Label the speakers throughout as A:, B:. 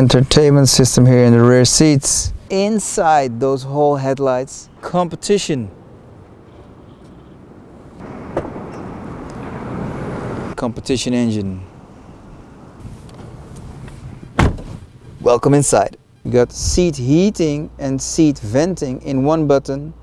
A: entertainment system here in the rear seats. Inside those whole headlights, competition. Competition engine. Welcome inside. You got seat heating and seat venting in one button.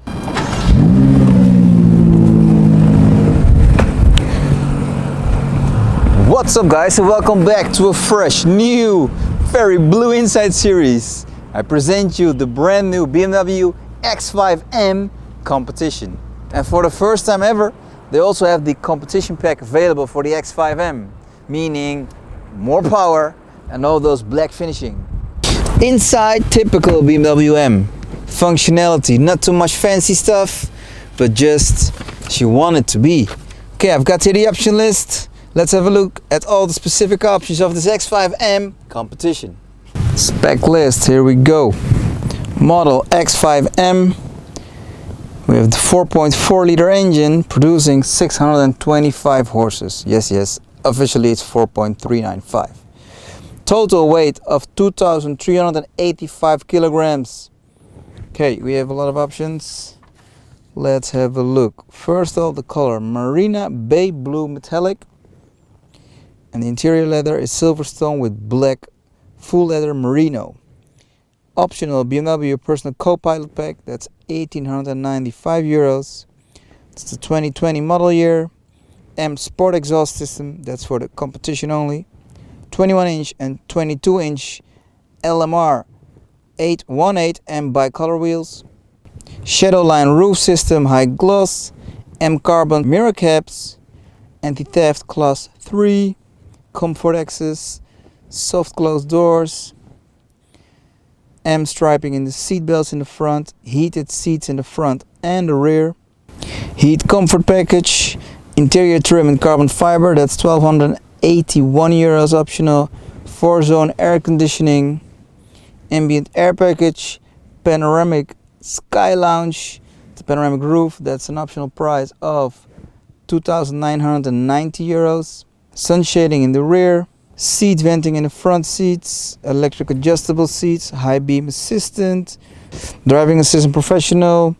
A: What's up guys, and welcome back to a fresh, new, very blue inside series. I present you the brand new BMW X5 M Competition. And for the first time ever, they also have the competition pack available for the X5 M, meaning more power and all those black finishing. Inside, typical BMW M. Functionality, not too much fancy stuff, but just as you want it to be. Okay, I've got here the option list. Let's have a look at all the specific options of this X5 M Competition. Spec list, here we go. Model X5 M. We have the 4.4 liter engine producing 625 horses. Yes, officially it's 4.395. Total weight of 2,385 kilograms. Okay, we have a lot of options. Let's have a look. First of all, the color Marina Bay Blue Metallic. And the interior leather is Silverstone with black full leather merino. Optional BMW personal co-pilot pack, that's 1,895 euros. It's the 2020 model year. M Sport exhaust system, that's for the competition only. 21-inch and 22-inch LMR 818 M bicolor wheels. Shadowline roof system, high gloss. M carbon mirror caps. Anti-theft class 3. Comfort access, soft close doors, M striping in the seat belts in the front, heated seats in the front and the rear, heat comfort package, interior trim in carbon fiber, that's 1,281 euros optional, 4-zone air conditioning, ambient air package, panoramic sky lounge, the panoramic roof, that's an optional price of 2,990 euros. Sun shading in the rear, seat venting in the front seats, electric adjustable seats, high beam assistant, driving assistant professional,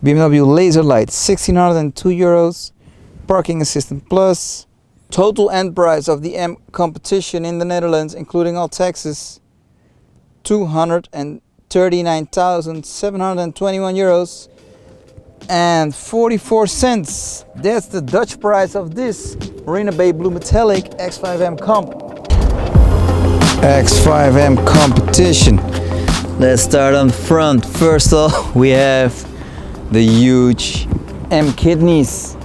A: BMW laser light 1,602 euros, parking assistant plus. Total end price of the M Competition in the Netherlands, including all taxes, 239,721 euros and 44 cents. That's the Dutch price of this Marina Bay Blue Metallic X5M Comp. X5M Competition. Let's start on front. First of all, we have the huge M kidneys.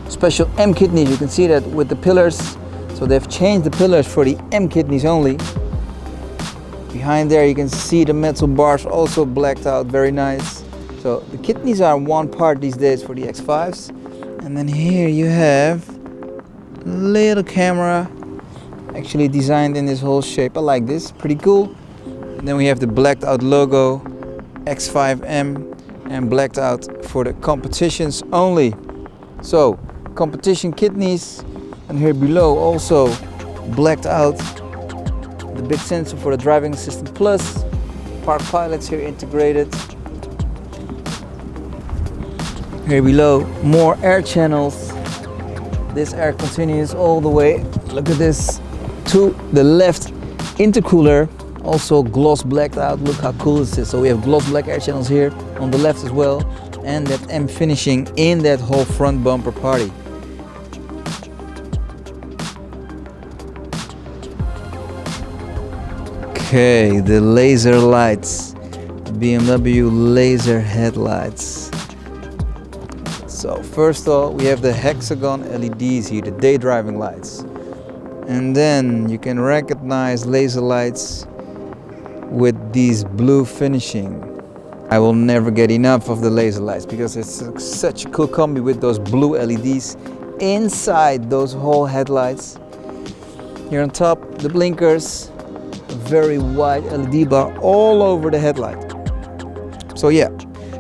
A: Special M kidneys, you can see that with the pillars. So they've changed the pillars for the M kidneys only. Behind there you can see the metal bars also blacked out, very nice. So the kidneys are one part these days for the X5s. And then here you have a little camera actually designed in this whole shape. I like this, pretty cool. And then we have the blacked out logo X5M and blacked out for the competitions only. So competition kidneys, and here below also blacked out the big sensor for the driving assistant plus. Park pilots here integrated. Here below, more air channels. This air continues all the way, look at this, to the left intercooler, also gloss blacked out. Look how cool this is. So we have gloss black air channels here on the left as well, and that M finishing in that whole front bumper party. Okay, the laser lights, BMW laser headlights. So first of all, we have the hexagon LEDs here, the day driving lights. And then you can recognize laser lights with these blue finishing. I will never get enough of the laser lights because it's such a cool combi with those blue LEDs inside those whole headlights. Here on top, the blinkers, a very wide LED bar all over the headlight. So yeah,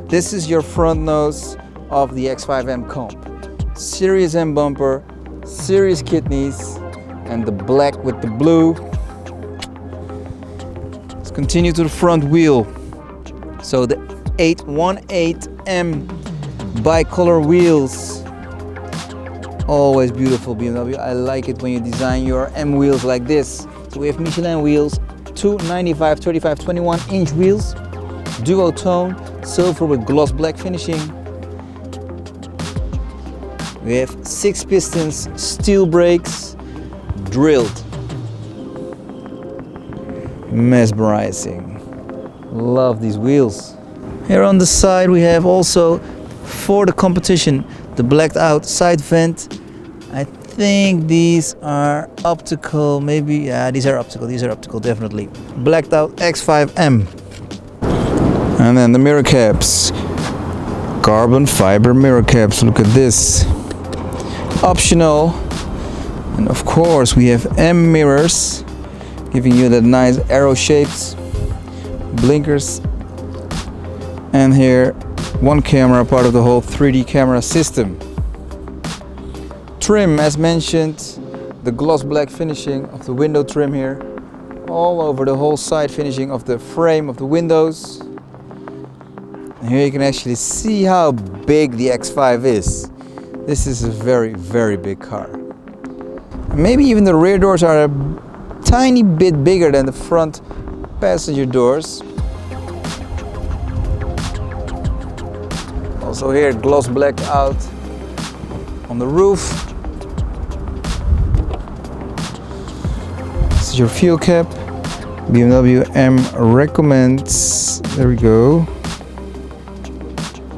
A: this is your front nose of the X5M Comp. Serious M bumper, serious kidneys, and the black with the blue. Continue to the front wheel. So the 818M bicolor wheels. Always beautiful BMW. I like it when you design your M wheels like this. So we have Michelin wheels, two 95, 35, 21 inch wheels, duo tone, silver with gloss black finishing. We have 6 pistons, steel brakes, drilled. Mesmerizing. Love these wheels. Here on the side we have also, for the competition, the blacked out side vent. I think these are optical, maybe, yeah, these are optical definitely. Blacked out X5M. And then the mirror caps. Carbon fiber mirror caps, look at this. Optional. And of course we have M mirrors, giving you that nice arrow shapes. Blinkers. And here, one camera, part of the whole 3D camera system. Trim, as mentioned, the gloss black finishing of the window trim here, all over the whole side finishing of the frame of the windows. And here you can actually see how big the X5 is. This is a very, very big car. And maybe even the rear doors are a tiny bit bigger than the front passenger doors. Also here, gloss black out on the roof. This is your fuel cap. BMW M recommends, there we go.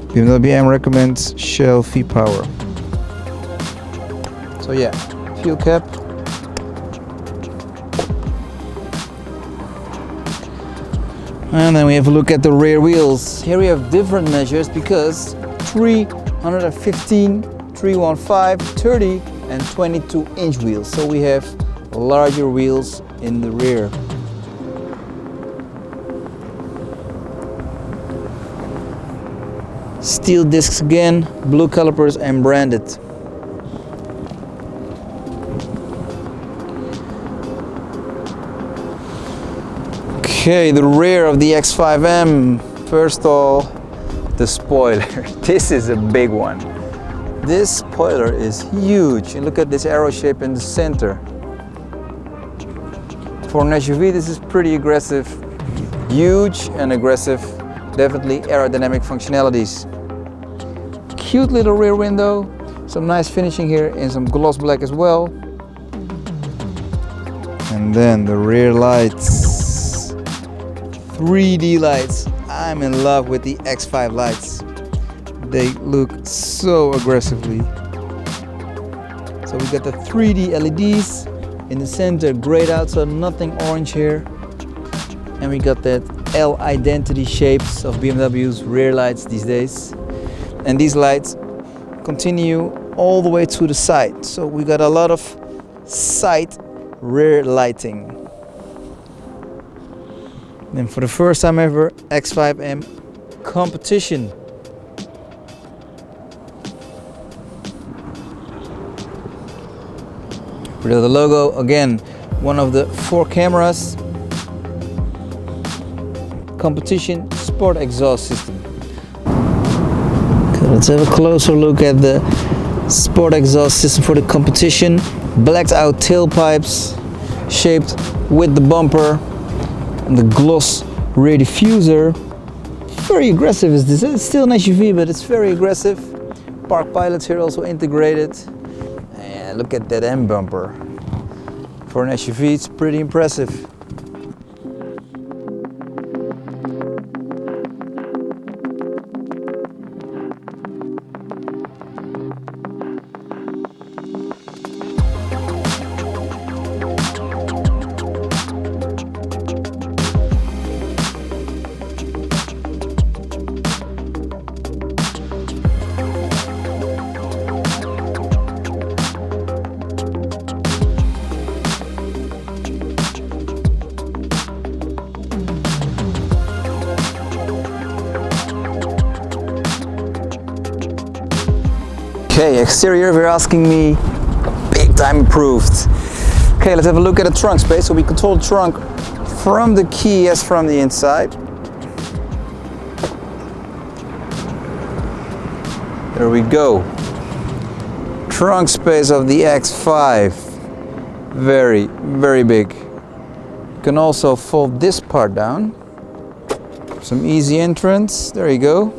A: BMW M recommends Shell V-Power. So yeah, fuel cap. And then we have a look at the rear wheels. Here we have different measures because 315, 315, 30 and 22 inch wheels. So we have larger wheels in the rear. Steel discs again, blue calipers and branded. Okay, the rear of the X5M. First of all, the spoiler. This is a big one. This spoiler is huge. And look at this arrow shape in the center. For an SUV, this is pretty aggressive. Huge and aggressive. Definitely aerodynamic functionalities. Cute little rear window. Some nice finishing here in some gloss black as well. And then the rear lights. 3D lights. I'm in love with the X5 lights. They look so aggressively. So we got the 3D LEDs in the center, grayed out, so nothing orange here. And we got that L identity shapes of BMW's rear lights these days. And these lights continue all the way to the side. So we got a lot of side rear lighting. Then for the first time ever, X5M Competition. For the logo, again, one of the 4 cameras. Competition sport exhaust system. Okay, let's have a closer look at the sport exhaust system for the competition. Blacked out tailpipes, shaped with the bumper. And the gloss rear diffuser. Very aggressive is this. It's still an SUV, but it's very aggressive. Park pilots here also integrated. And look at that M bumper. For an SUV, it's pretty impressive. Okay, exterior, if you're asking me, big time improved. Okay, let's have a look at the trunk space. So we control the trunk from the key as from the inside. There we go. Trunk space of the X5. Very, very big. You can also fold this part down. Some easy entrance. There you go.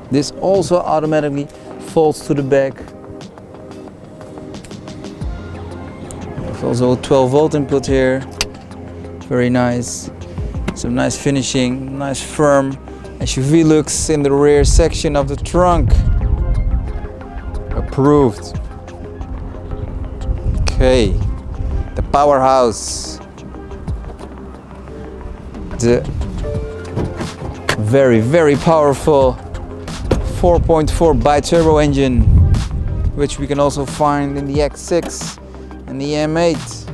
A: This also automatically folds to the back. There's also a 12-volt input here. Very nice. Some nice finishing, nice firm SUV looks in the rear section of the trunk. Approved. Okay, the powerhouse. The very, very powerful 4.4 bi-turbo engine, which we can also find in the X6 and the M8.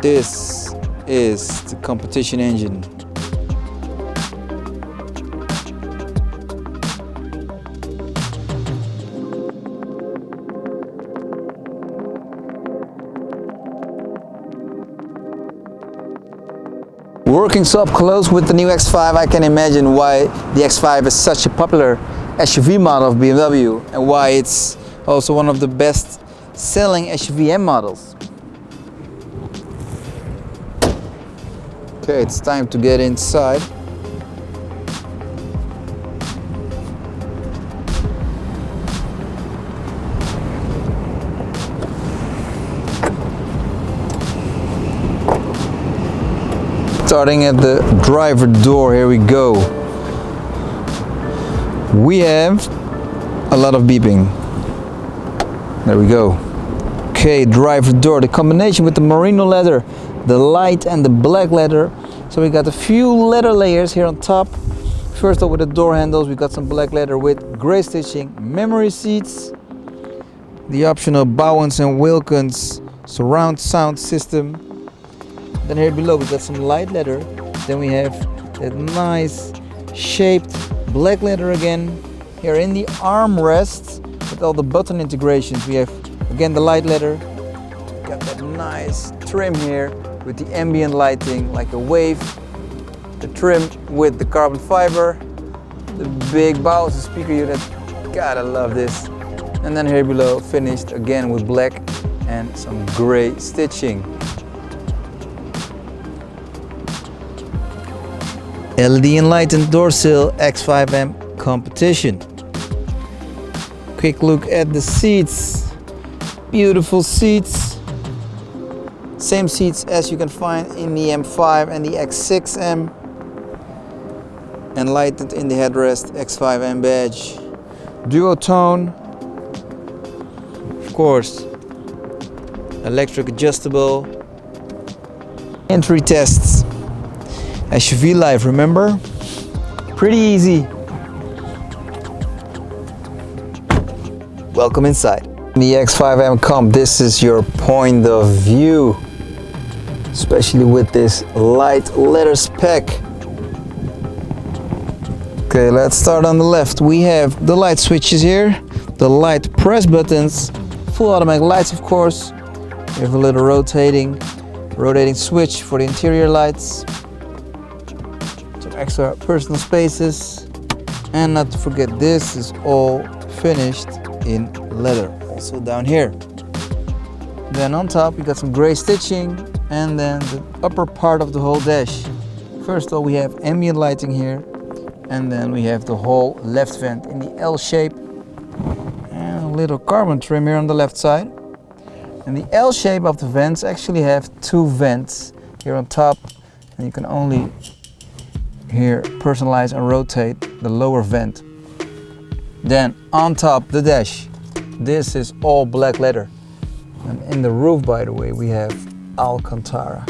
A: This is the competition engine. Working so up close with the new X5, I can imagine why the X5 is such a popular SUV model of BMW and why it's also one of the best selling SUV M models. Okay, it's time to get inside. Starting at the driver door, here we go. We have a lot of beeping. There we go. Okay, driver door, the combination with the merino leather, the light and the black leather. So we got a few leather layers here on top. First off, with the door handles, we got some black leather with gray stitching, memory seats, the optional Bowens and Wilkins surround sound system. Then here below we got some light leather. Then we have that nice shaped black leather again. Here in the armrest with all the button integrations, we have again the light leather. Got that nice trim here with the ambient lighting like a wave. The trim with the carbon fiber. The big Bowens speaker unit. Gotta love this. And then here below finished again with black and some gray stitching. LED enlightened door sill X5M Competition. Quick look at the seats. Beautiful seats. Same seats as you can find in the M5 and the X6M. Enlightened in the headrest X5M badge. Duotone. Of course. Electric adjustable. Entry tests. SUV life, remember? Pretty easy. Welcome inside. The X5M Comp, this is your point of view. Especially with this light leather spec. Okay, let's start on the left. We have the light switches here, the light press buttons, full automatic lights of course. We have a little rotating switch for the interior lights. Extra personal spaces, and not to forget, this is all finished in leather also down here. Then on top we got some gray stitching, and then the upper part of the whole dash. First of all, we have ambient lighting here, and then we have the whole left vent in the L shape, and a little carbon trim here on the left side. And the L shape of the vents actually have two vents here on top, and you can only here personalize and rotate the lower vent. Then on top the dash, this is all black leather, and in the roof, by the way, we have Alcantara.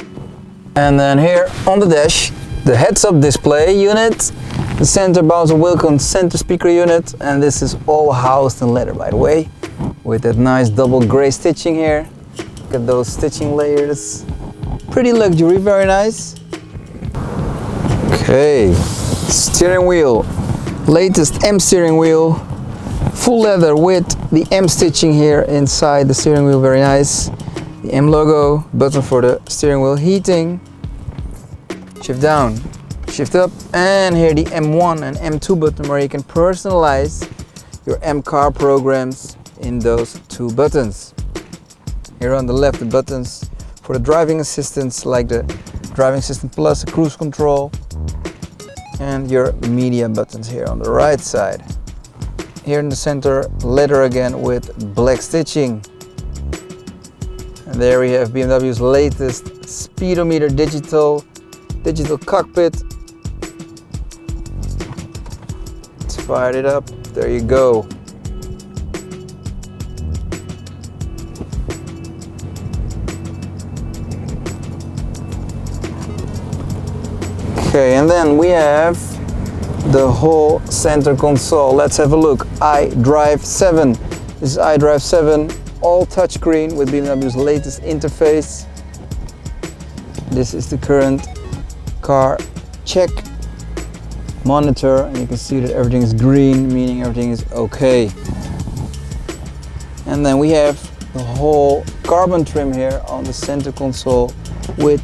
A: And then here on the dash, the heads-up display unit, the center Bowens & Wilkins center speaker unit, and this is all housed in leather, by the way, with that nice double gray stitching here. Look at those stitching layers. Pretty luxury, very nice. Okay, steering wheel, latest M steering wheel, full leather with The M stitching here inside the steering wheel, very nice. The M logo, button for the steering wheel heating. Shift down, shift up, and here the M1 and M2 button where you can personalize your M car programs in those two buttons. Here on the left, the buttons for the driving assistance, like the driving assistant plus, the cruise control, and your media buttons here on the right side. Here in the center, leather again with black stitching. And there we have BMW's latest speedometer digital cockpit. Let's fire it up. There you go. Okay, and then we have the whole center console. Let's have a look. iDrive 7. This is iDrive 7, all touchscreen with BMW's latest interface. This is the current car check monitor, and you can see that everything is green, meaning everything is okay. And then we have the whole carbon trim here on the center console with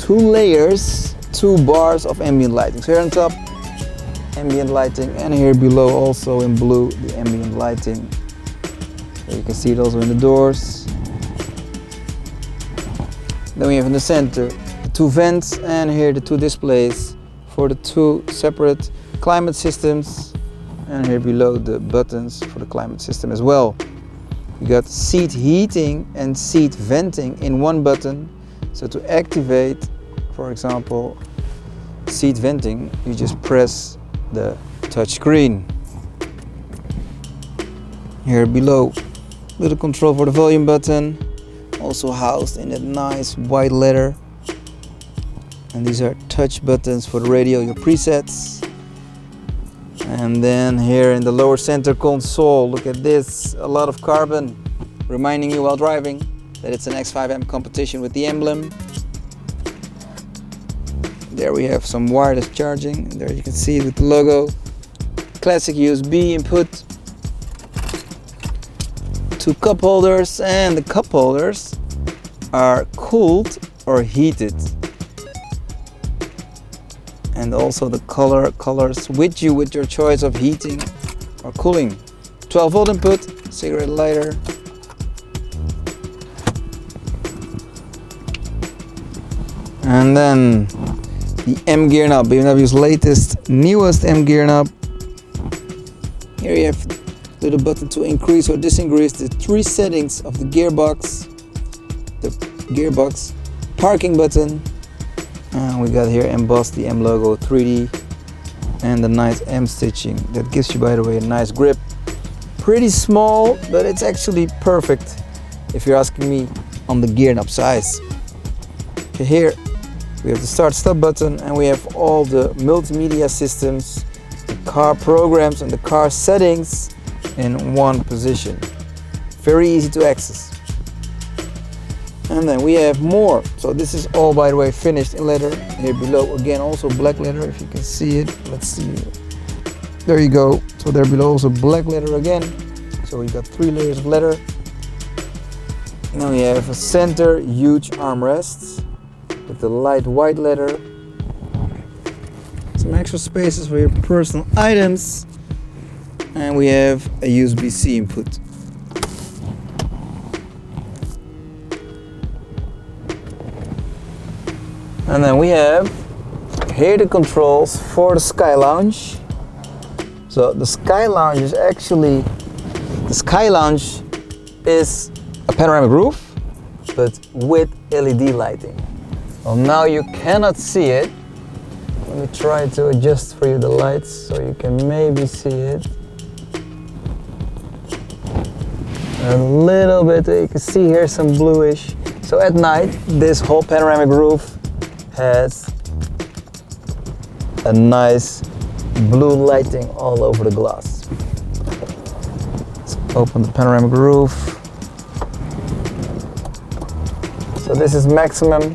A: 2 layers, 2 bars of ambient lighting. So here on top, ambient lighting, and here below also in blue, the ambient lighting. So you can see it also in the doors. Then we have in the center the 2 vents, and here the 2 displays for the 2 separate climate systems, and here below the buttons for the climate system as well. You got seat heating and seat venting in one button. So to activate, for example, seat venting, you just press the touch screen. Here below, little control for the volume button, also housed in that nice white leather. And these are touch buttons for the radio, your presets. And then here in the lower center console, look at this, a lot of carbon, reminding you while driving that it's an X5M competition with the emblem. There we have some wireless charging. There you can see it with the logo. Classic USB input. 2 cup holders, and the cup holders are cooled or heated. And also the colors with you with your choice of heating or cooling. 12-volt input, cigarette lighter. And then the M gear knob, BMW's latest, newest M gear knob. Here you have a little button to increase or disincrease the 3 settings of the gearbox. Parking button. We got here embossed the M logo 3D and the nice M stitching that gives you, by the way, a nice grip. Pretty small, but it's actually perfect if you're asking me on the gear knob size. Okay, here we have the start stop button, and we have all the multimedia systems, the car programs and the car settings in one position. Very easy to access. And then we have more. So this is all, by the way, finished in leather. Here below again also black leather, if you can see it. Let's see. There you go. So there below also black leather again. So we got 3 layers of leather. Now we have a center huge armrests with the light white leather. Some extra spaces for your personal items. And we have a USB-C input. And then we have here the controls for the Sky Lounge. So the Sky Lounge is actually, a panoramic roof, but with LED lighting. Well, now you cannot see it. Let me try to adjust for you the lights so you can maybe see it. A little bit, you can see here some bluish. So at night, this whole panoramic roof has a nice blue lighting all over the glass. Let's open the panoramic roof. So this is maximum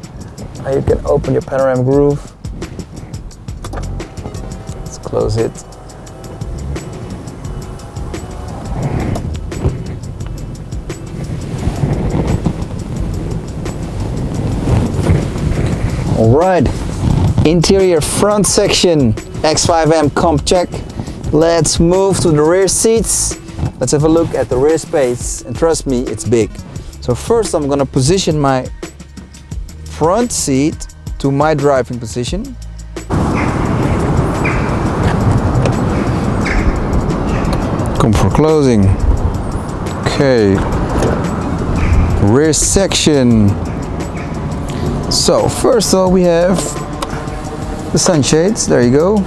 A: how you can open your panoramic roof. Let's close it. Alright, interior front section, X5M comp check. Let's move to the rear seats. Let's have a look at the rear space, and trust me, it's big. So first I'm gonna position my front seat to my driving position. Come for closing. Okay, rear section. So first of all, we have the sunshades. There you go.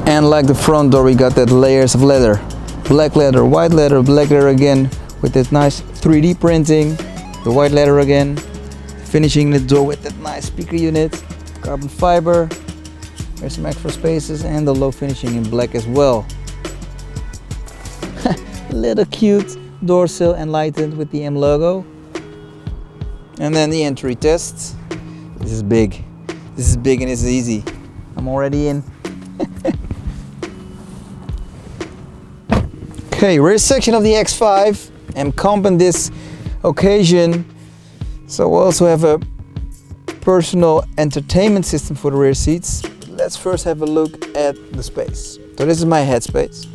A: And like the front door, we got that layers of leather. Black leather, white leather, black leather again, with that nice 3D printing. The white leather again. Finishing the door with that nice speaker unit. Carbon fiber. There's some extra spaces and the low finishing in black as well. Little cute door sill enlightened with the M logo. And then the entry test. This is big. This is big and it's easy. I'm already in. Okay, rear section of the X5M Comp in this occasion. So we also have a personal entertainment system for the rear seats. Let's first have a look at the space. So this is my head space.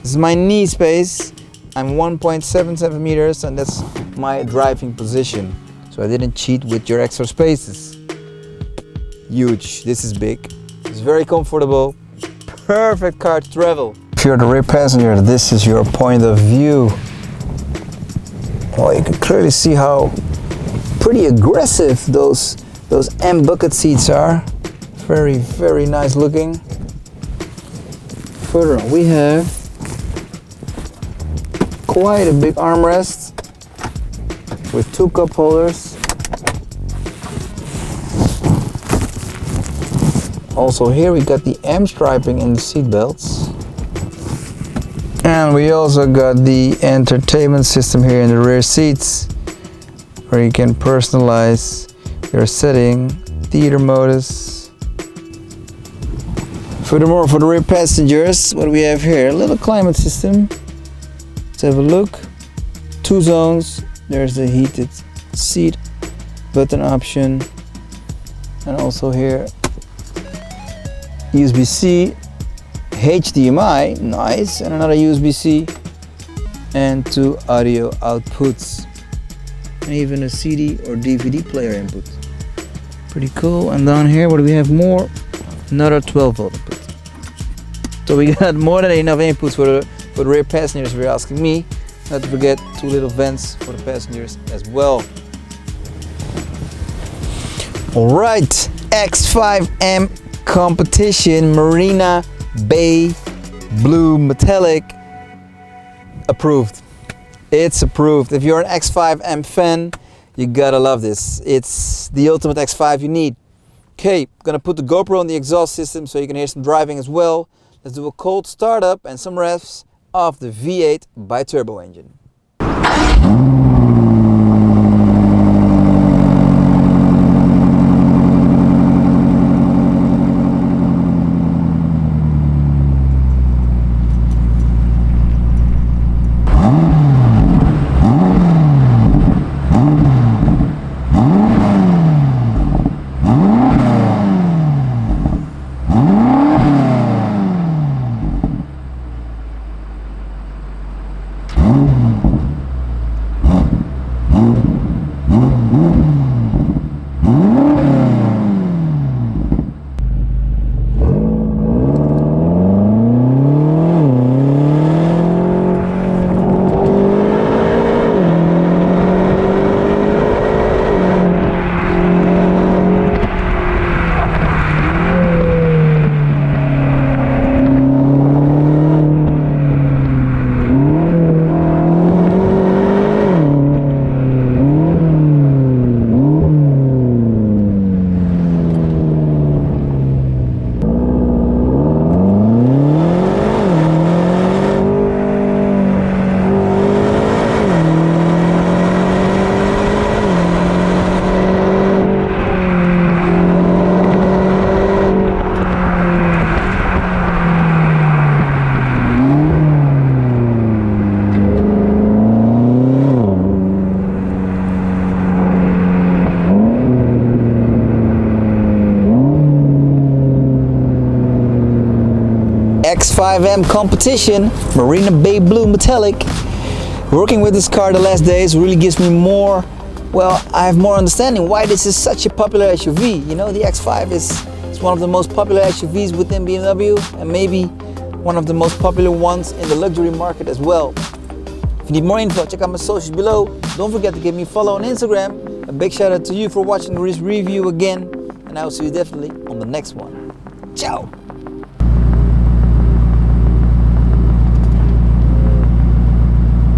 A: This is my knee space. I'm 1.77 meters and that's my driving position. So I didn't cheat with your extra spaces. Huge, this is big. It's very comfortable. Perfect car to travel. If you're the rear passenger, this is your point of view. Well, you can clearly see how pretty aggressive those M bucket seats are. Very, very nice looking. Further on, we have quite a big armrest with 2 cup holders. Also here we got the M striping in the seat belts. And we also got the entertainment system here in the rear seats, where you can personalize your setting, theater modus. Furthermore, for the rear passengers, what do we have here? A little climate system. Let's have a look. 2 zones. There's the heated seat button option. And also here, USB-C, HDMI, nice, and another USB-C, and 2 audio outputs. And even a CD or DVD player input. Pretty cool. And down here, what do we have more? Another 12 volt input. So we got more than enough inputs for the rear passengers, if you're asking me. Not to forget 2 little vents for the passengers as well. Alright, X5M Competition Marina Bay Blue Metallic. Approved. It's approved. If you're an X5M fan, you gotta love this. It's the ultimate X5 you need. Okay, gonna put the GoPro on the exhaust system so you can hear some driving as well. Let's do a cold startup and some revs of the V8 bi-turbo engine. X5M Competition, Marina Bay Blue Metallic. Working with this car the last days really gives me more, well, I have more understanding why this is such a popular SUV. You know, the X5 is one of the most popular SUVs within BMW and maybe one of the most popular ones in the luxury market as well. If you need more info, check out my socials below. Don't forget to give me a follow on Instagram. A big shout out to you for watching this review again, and I will see you definitely on the next one. Ciao!